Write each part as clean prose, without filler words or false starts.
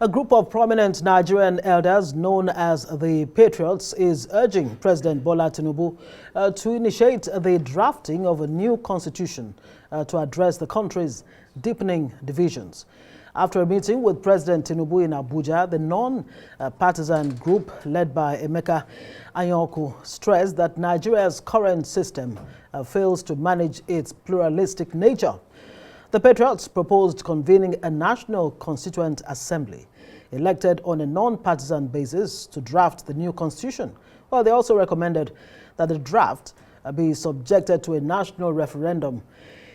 A group of prominent Nigerian elders known as the Patriots is urging President Bola Tinubu to initiate the drafting of a new constitution to address the country's deepening divisions. After a meeting with President Tinubu in Abuja, the non-partisan group led by Emeka Anyaoku stressed that Nigeria's current system fails to manage its pluralistic nature. The Patriots proposed convening a National Constituent Assembly, elected on a non-partisan basis, to draft the new constitution. Well, they also recommended that the draft be subjected to a national referendum.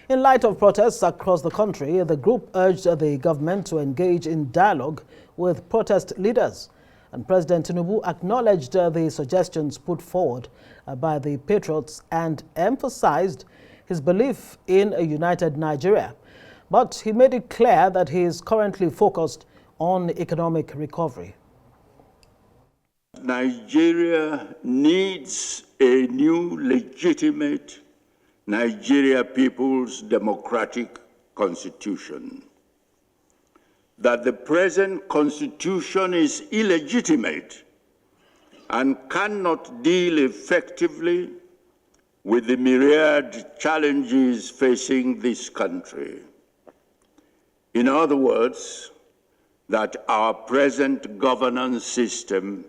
In light of protests across the country, the group urged the government to engage in dialogue with protest leaders. And President Tinubu acknowledged the suggestions put forward by the Patriots and emphasized his belief in a united Nigeria. But he made it clear that he is currently focused on economic recovery. Nigeria needs a new legitimate Nigeria People's Democratic Constitution. That the present constitution is illegitimate and cannot deal effectively with the myriad challenges facing this country. In other words, that our present governance system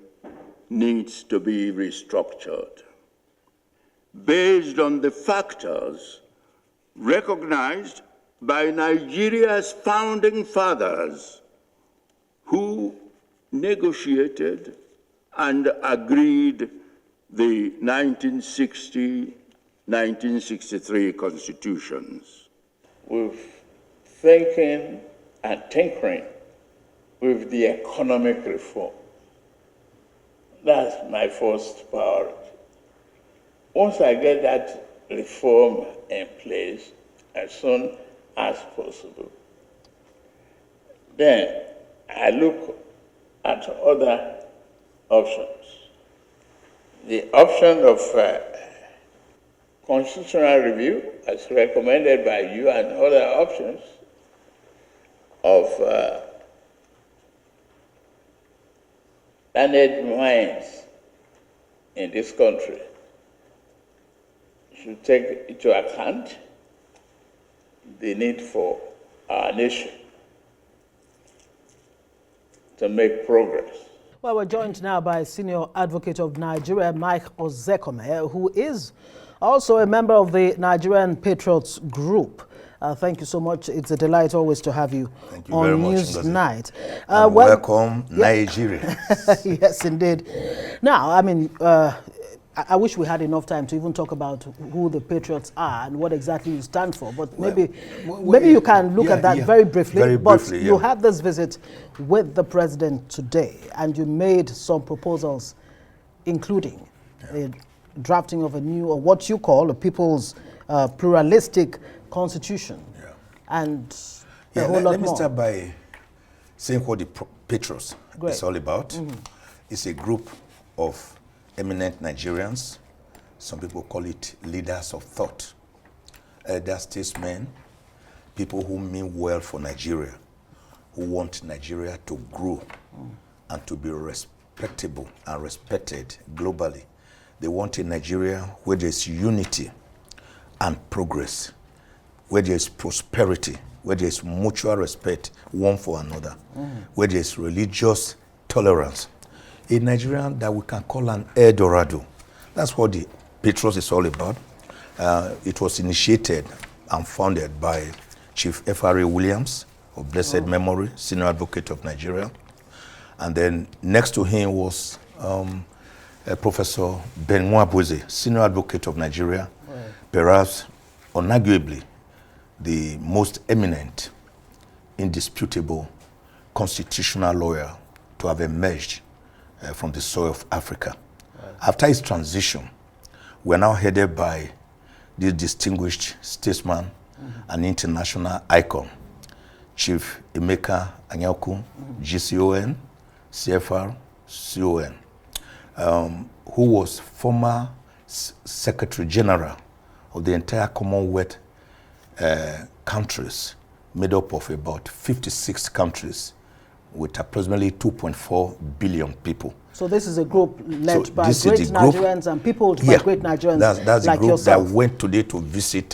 needs to be restructured based on the factors recognized by Nigeria's founding fathers, who negotiated and agreed the 1960-1963 constitutions. With thinking and tinkering with the economic reform. That's my first priority. Once I get that reform in place as soon as possible, then I look at other options. The option of constitutional review, as recommended by you, and other options of learned minds in this country should take into account the need for our nation to make progress. Well, we're joined now by Senior Advocate of Nigeria, Mike Ozekhome, who is also a member of the Nigerian Patriots Group. Thank you so much. It's a delight always to have you on very News much, Night. Welcome, Nigeria. Yes, indeed. Now, I mean, I wish we had enough time to even talk about who the Patriots are and what exactly you stand for. But maybe you can look at that very briefly. You had this visit with the president today, and you made some proposals, including the drafting of a new, or what you call a people's pluralistic constitution, and a whole lot more. Let me start by saying what the Patriots is all about. It's a group of eminent Nigerians. Some people call it leaders of thought, elder statesmen, people who mean well for Nigeria, who want Nigeria to grow and to be respectable and respected globally. They want a Nigeria where there's unity and progress, where there's prosperity, where there's mutual respect one for another, where there's religious tolerance. A Nigeria that we can call an El Dorado. That's what the Patriots is all about. It was initiated and founded by Chief F.R.A. Williams, of blessed memory, Senior Advocate of Nigeria. And then next to him was Professor Benoit Boze, Senior Advocate of Nigeria, perhaps unarguably the most eminent, indisputable constitutional lawyer to have emerged from the soil of Africa. After his transition, we're now headed by this distinguished statesman and international icon, Chief Emeka Anyaoku, GCON, CFR, CON, who was former Secretary General of the entire Commonwealth countries, made up of about 56 countries with approximately 2.4 billion people. So this is a group led by this great is the group, Nigerians and people by great Nigerians that's like the group yourself. that went today to visit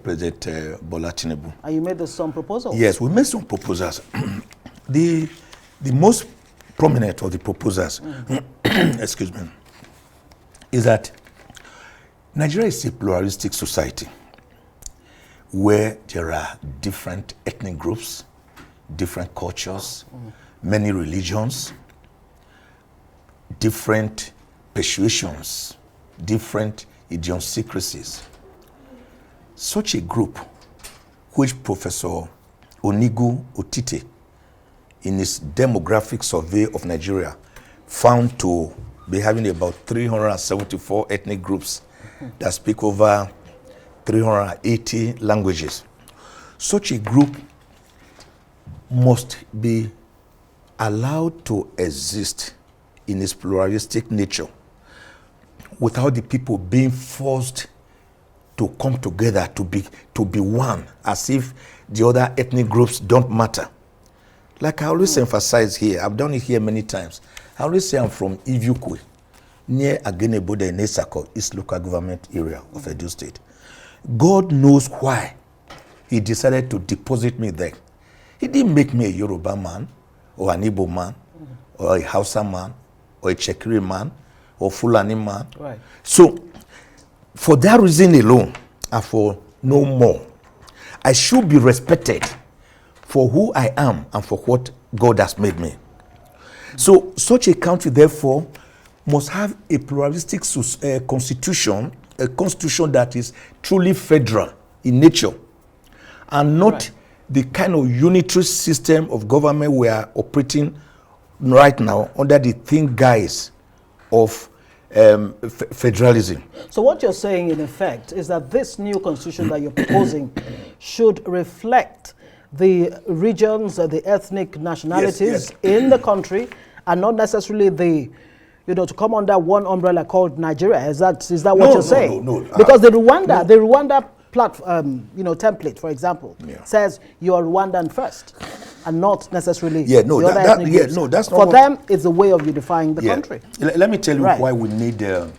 President Bola Tinubu. And you made some proposals? Yes, we made some proposals. the most prominent of the proposals, excuse me, is that Nigeria is a pluralistic society where there are different ethnic groups, different cultures, many religions, different persuasions, different idiosyncrasies. Such a group, which Professor Onigu Otite, in his demographic survey of Nigeria, found to be having about 374 ethnic groups that speak over 380 languages. Such a group must be allowed to exist in its pluralistic nature without the people being forced to come together to be one, as if the other ethnic groups don't matter. Like I always emphasize here, I've done it here many times. I always say I'm from Ivyukwe, near Ageneboda in Esako, East Local Government Area of Edo State. God knows why he decided to deposit me there. He didn't make me a Yoruba man, or an Igbo man, or a Hausa man, or a Chekiri man, or Fulani man. Right. So, for that reason alone, and for no more, I should be respected for who I am and for what God has made me. So, such a country, therefore, must have a pluralistic constitution, a constitution that is truly federal in nature, and not the kind of unitary system of government we are operating right now under the thin guise of federalism. So what you're saying, in effect, is that this new constitution that you're proposing should reflect the regions, the ethnic nationalities in the country, and not necessarily the, to come under one umbrella called Nigeria. Is that what you're saying? No. Because the Rwanda platform, template, for example, says you're Rwandan first, and not necessarily the other ethnic groups. That's not for them. It's a way of unifying the country. Let me tell you why we need to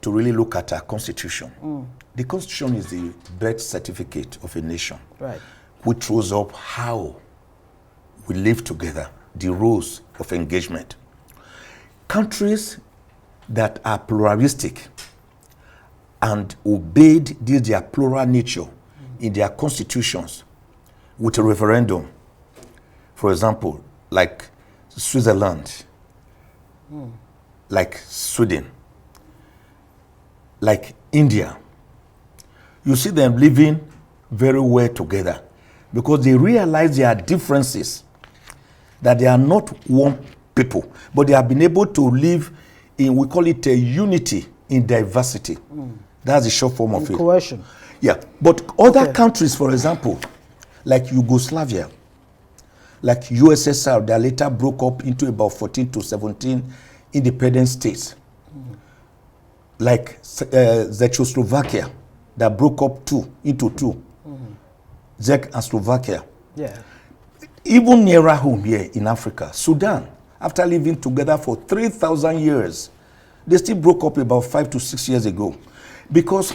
really look at our constitution. The constitution is the birth certificate of a nation, which throws up how we live together, the rules of engagement. Countries that are pluralistic and obeyed their plural nature in their constitutions with a referendum, for example, like Switzerland, like Sweden, like India, you see them living very well together because they realize their differences, that they are not one people, but they have been able to live in, we call it a unity in diversity. That's the short form of it. Coercion. Yeah, but other countries, for example, like Yugoslavia, like USSR, that later broke up into about 14 to 17 independent states, like Czechoslovakia, that broke up into two, Czech and Slovakia. Even nearer home here in Africa, Sudan, after living together for 3,000 years, they still broke up about 5 to 6 years ago, because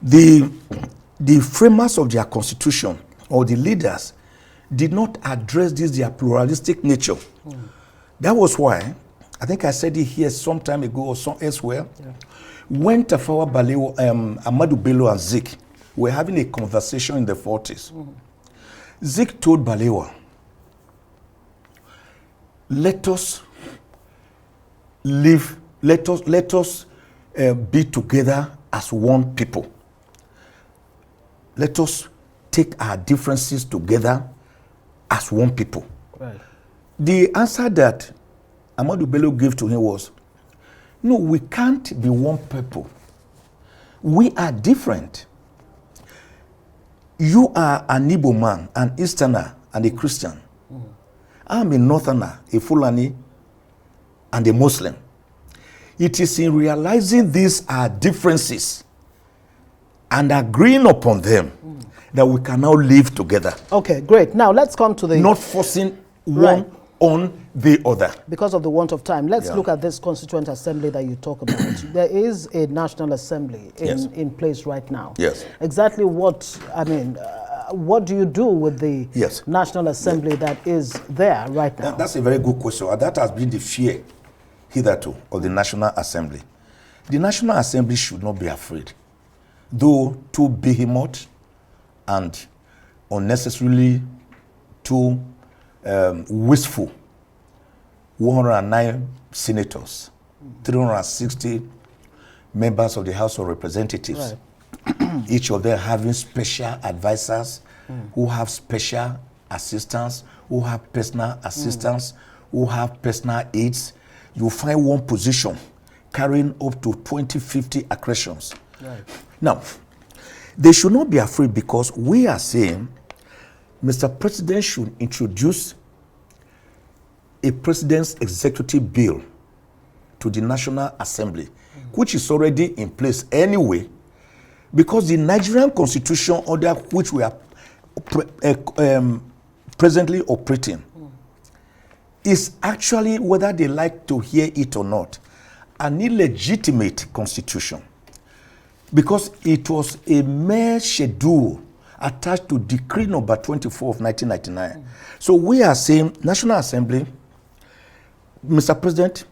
the framers of their constitution, or the leaders, did not address their pluralistic nature. That was why, I think I said it here some time ago or some elsewhere, when Tafawa Balewa, Ahmadu Bello and Zik were having a conversation in the 40s, Zik told Balewa, let us live, let us be together as one people. Let us take our differences together as one people. The answer that Ahmadu Bello gave to him was, no, we can't be one people. We are different. You are an Igbo man, an Easterner, and a Christian. I'm a Northerner, a Fulani, and a Muslim. It is in realizing these are differences and agreeing upon them that we can now live together. Okay, great. Now let's come to the... Not forcing one on the other. Because of the want of time, let's look at this Constituent Assembly that you talk about. There is a National Assembly in place right now. Yes. Exactly what, I mean, what do you do with the National Assembly that is there right now? That's a very good question. That has been the fear hitherto of the National Assembly. The National Assembly should not be afraid, though too behemoth and unnecessarily too wasteful. 109 senators, 360 members of the House of Representatives, each of them having special advisors who have special assistants, who have personal assistants, who have personal aides. You find one position carrying up to 20-50 accretions. Now, they should not be afraid, because we are saying Mr. President should introduce a president's executive bill to the National Assembly, which is already in place anyway, because the Nigerian Constitution Order, which we are presently operating, is actually, whether they like to hear it or not, an illegitimate constitution, because it was a mere schedule attached to Decree number 24 of 1999. So we are saying, National Assembly, Mr. President,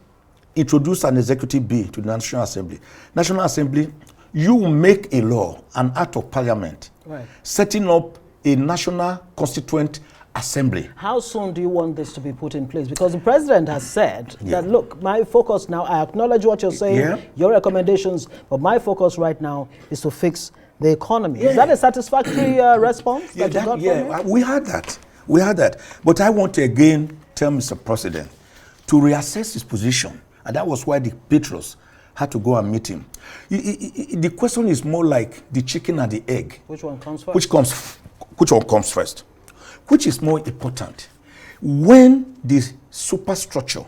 introduce an executive bill to the National Assembly. National Assembly, you make a law, an act of parliament, setting up a National Constituent Assembly. How soon do you want this to be put in place? Because the president has said that, look, my focus now, I acknowledge what you're saying, your recommendations, but my focus right now is to fix the economy. Is that a satisfactory response that you got from him? We had that. We had that. But I want to again tell Mr. President to reassess his position. And that was why the patriots had to go and meet him. The question is more like the chicken and the egg. Which one comes first? Which one comes first? Which is more important? When the superstructure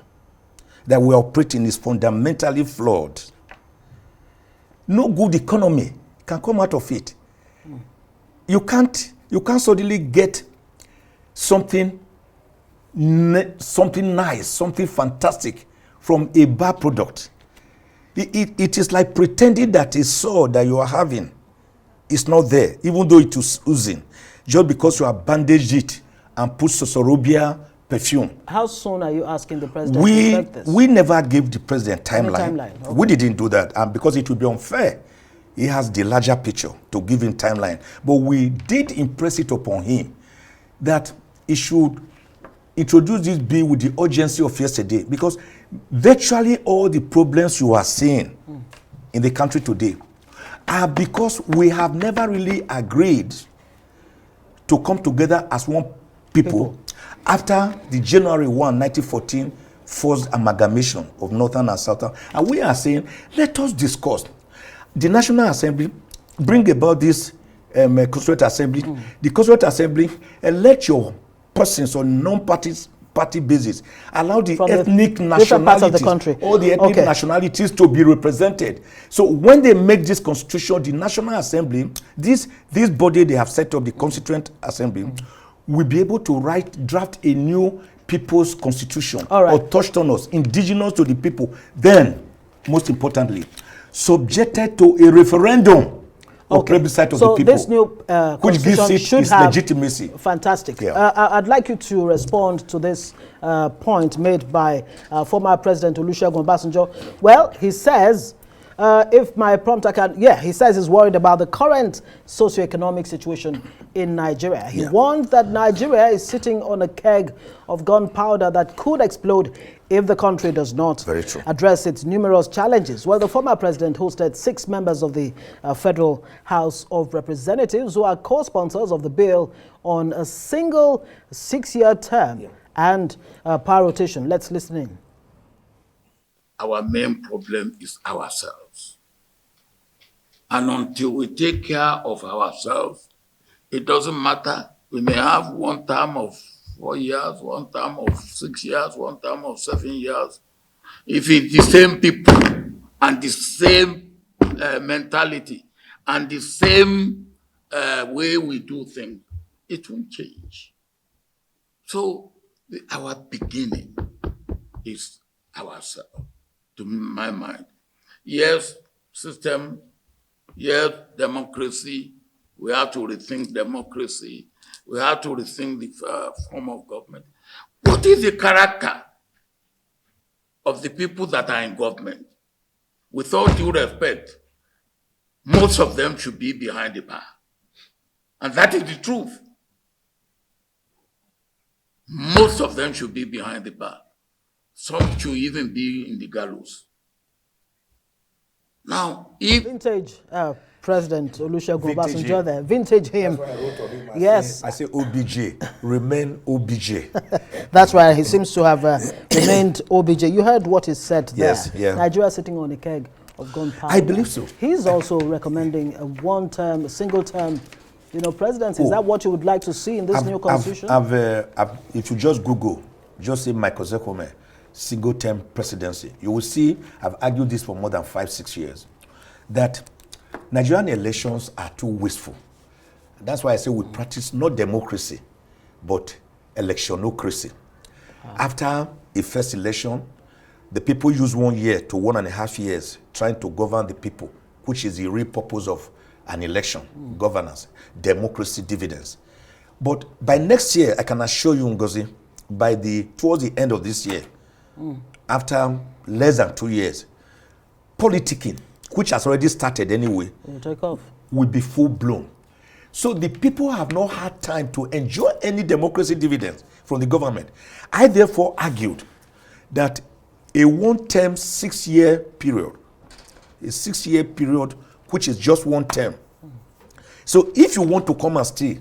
that we are operating is fundamentally flawed, no good economy can come out of it. You can't suddenly get something nice, something fantastic from a bad product. It is like pretending that a sword that you are having is not there, even though it is oozing, just because you have bandaged it and put Sosorobia perfume. How soon are you asking the president to effect this? We never gave the president timeline. Okay. We didn't do that, and because it would be unfair. He has the larger picture to give him timeline. But we did impress it upon him that he should introduce this bill with the urgency of yesterday, because virtually all the problems you are seeing in the country today are because we have never really agreed to come together as one people after the January 1, 1914 forced amalgamation of Northern and Southern. And we are saying, let us discuss. The National Assembly bring about this Constituent Assembly. The Constituent Assembly elect your persons on non-party basis. Allow the ethnic nationalities, of the country. all the ethnic nationalities to be represented. So when they make this constitution, the National Assembly, this body they have set up, the Constituent Assembly, will be able to draft a new people's constitution, autochthonous, indigenous to the people. Then, most importantly, subjected to a referendum or plebiscite of the people, this new which gives it its legitimacy. Fantastic. I'd like you to respond to this point made by former President Olusegun Obasanjo. Well, he says, if my prompter can, he says he's worried about the current socioeconomic situation in Nigeria. He warns that Nigeria is sitting on a keg of gunpowder that could explode if the country does not address its numerous challenges. Well, the former president hosted 6 members of the Federal House of Representatives who are co-sponsors of the bill on a single 6-year term and power rotation. Let's listen in. Our main problem is ourselves. And until we take care of ourselves, it doesn't matter. We may have one term of 4 years, one term of 6 years, one term of 7 years. If it's the same people and the same mentality and the same way we do things, it won't change. So Our beginning is ourselves, to my mind. Yes, system, yes, democracy. We have to rethink democracy. We have to rethink the form of government. What is the character of the people that are in government? With all due respect, most of them should be behind the bar. And that is the truth. Most of them should be behind the bar. Some should even be in the gallows. Now, if vintage President Olusegun Obasanjo there, vintage him. That's why I wrote on him. Yes. I say OBJ, remain OBJ. That's why he seems to have remained OBJ. You heard what he said there. Yes, yeah. Nigeria sitting on a keg of gunpowder. I believe so. He's also recommending a one-term, single-term, presidency. Is that what you would like to see in this new constitution? If you just Google, just say Mike Ozekhome, single-term presidency, you will see, I've argued this for more than 5-6 years, that Nigerian elections are too wasteful. That's why I say we practice not democracy, but electionocracy. After a first election, the people use 1 year to 1.5 years trying to govern the people, which is the real purpose of an election, governance, democracy dividends. But by next year, I can assure you, Ngozi, towards the end of this year, after less than 2 years, politicking, which has already started anyway, will be full-blown. So the people have not had time to enjoy any democracy dividends from the government. I therefore argued that a one-term 6-year period, which is just one term. So if you want to come and steal,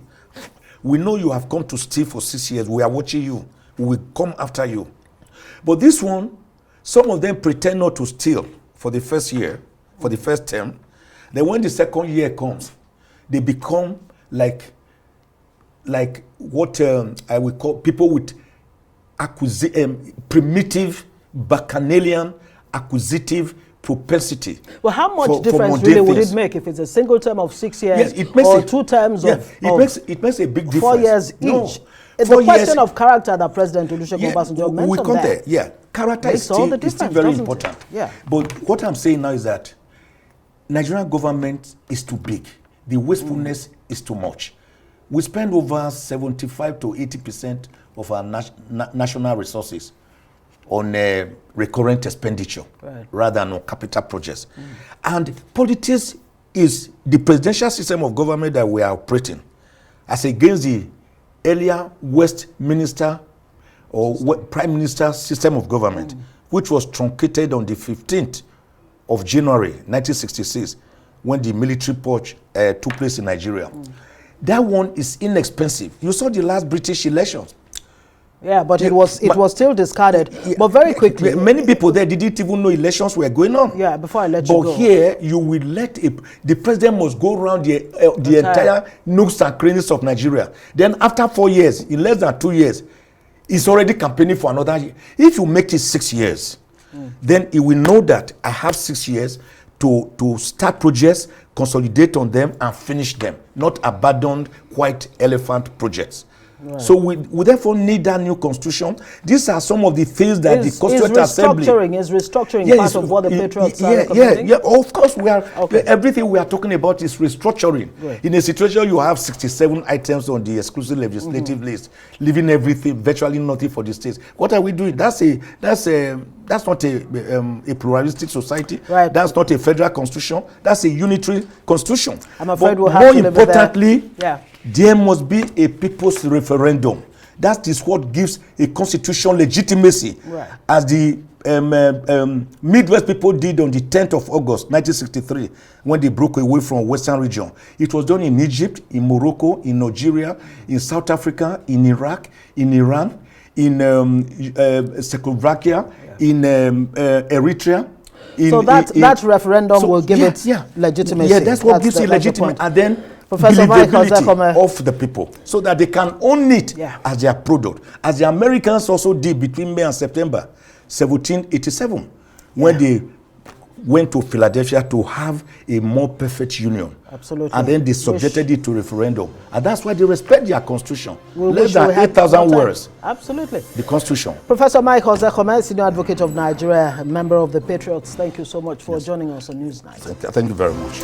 we know you have come to steal for 6 years. We are watching you. We will come after you. But this one, some of them pretend not to steal for the first year, for the first term. Then when the second year comes, they become like what I would call people with primitive, bacchanalian, acquisitive propensity. Well, how much difference really would it make if it's a single term of 6 years, yes, or 2 terms of it makes a big difference. 4 years each. It's the question of character that President Olusegun Obasanjo mentioned. We come there. Yeah, character is still very important. Yeah. But what I'm saying now is that Nigerian government is too big. The wastefulness is too much. We spend over 75 to 80% of our national resources on recurrent expenditure, rather than on capital projects. And politics is the presidential system of government that we are operating as against the earlier Westminster or Prime Minister system of government, which was truncated on the 15th of January 1966 when the military purge took place in Nigeria. That one is inexpensive. You saw the last British elections. Yeah, but it was still discarded. But very quickly, many people there didn't even know elections were going on. Yeah, before I let you go. But here, you will the president must go around the entire nooks and crannies of Nigeria. Then after 4 years, in less than 2 years, he's already campaigning for another year. If you make it 6 years, then he will know that I have 6 years to start projects, consolidate on them, and finish them, not abandoned white elephant projects. Right. So we therefore need that new constitution. These are some of the things that the Constituent Assembly is restructuring part of what the Patriots are recommending? Yeah. Of course, we are. Okay. Everything we are talking about is restructuring. Right. In a situation, you have 67 items on the exclusive legislative list, leaving everything, virtually nothing for the states. What are we doing? That's not a pluralistic society. Right. That's not a federal constitution. That's a unitary constitution. I'm afraid we'll have to live with that. More importantly, there must be a people's referendum. That is what gives a constitution legitimacy, as the Midwest people did on the 10th of August 1963 when they broke away from Western region. It was done in Egypt, in Morocco, in Nigeria, in South Africa, in Iraq, in Iran, in Czechoslovakia, in Eritrea. So that referendum will give it legitimacy. Yeah, that's what gives it legitimacy. And then Professor believability of the people, so that they can own it as their product, as the Americans also did between May and September 1787, when they went to Philadelphia to have a more perfect union. Absolutely. And then they subjected it to referendum. And that's why they respect their constitution. We Less than 8,000 words. Absolutely. The constitution. Professor Mike Ozekhome, Senior Advocate of Nigeria, member of the Patriots, thank you so much for joining us on Newsnight. Thank you very much.